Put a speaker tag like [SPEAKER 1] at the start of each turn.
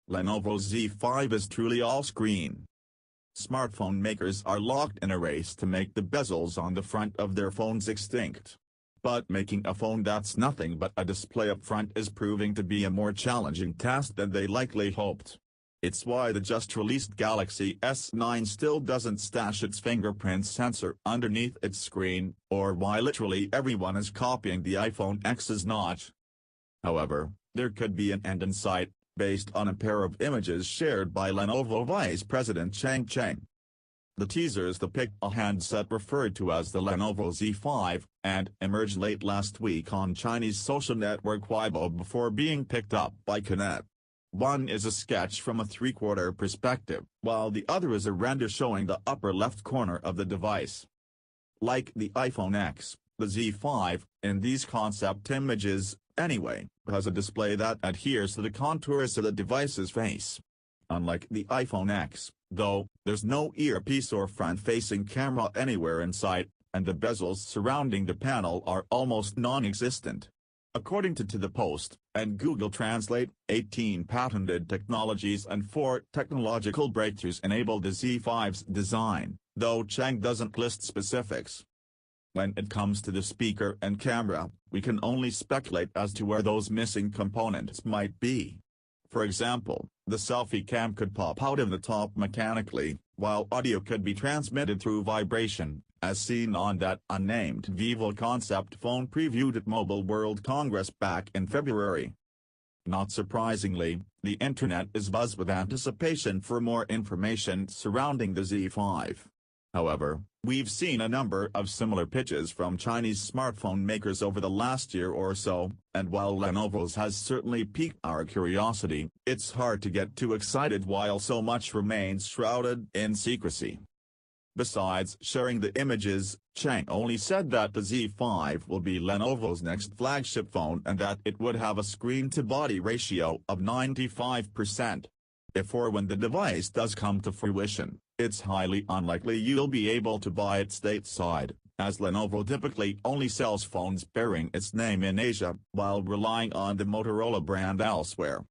[SPEAKER 1] Lenovo Z5 is truly all-screen. Smartphone makers are locked in a race to make the bezels on the front of their phones extinct. But making a phone that's nothing but a display up front is proving to be a more challenging task than they likely hoped. It's why the just-released Galaxy S9 still doesn't stash its fingerprint sensor underneath its screen, or why literally everyone is copying the iPhone X's notch. However, there could be an end in sight, based on a pair of images shared by Lenovo Vice President Cheng. The teasers depict a handset referred to as the Lenovo Z5, and emerged late last week on Chinese social network Weibo before being picked up by CNET. One is a sketch from a three-quarter perspective, while the other is a render showing the upper left corner of the device. Like the iPhone X, the Z5, in these concept images, anyway, has a display that adheres to the contours of the device's face. Unlike the iPhone X, though, there's no earpiece or front-facing camera anywhere in sight, and the bezels surrounding the panel are almost non-existent. According to the Post, and Google Translate, 18 patented technologies and 4 technological breakthroughs enable the Z5's design, though Chang doesn't list specifics. When it comes to the speaker and camera, we can only speculate as to where those missing components might be. For example, the selfie cam could pop out of the top mechanically, while audio could be transmitted through vibration, as seen on that unnamed Vivo concept phone previewed at Mobile World Congress back in February. Not surprisingly, the internet is buzz with anticipation for more information surrounding the Z5. However, we've seen a number of similar pitches from Chinese smartphone makers over the last year or so, and while Lenovo's has certainly piqued our curiosity, it's hard to get too excited while so much remains shrouded in secrecy. Besides sharing the images, Chang only said that the Z5 will be Lenovo's next flagship phone and that it would have a screen-to-body ratio of 95%. If or when the device does come to fruition, it's highly unlikely you'll be able to buy it stateside, as Lenovo typically only sells phones bearing its name in Asia, while relying on the Motorola brand elsewhere.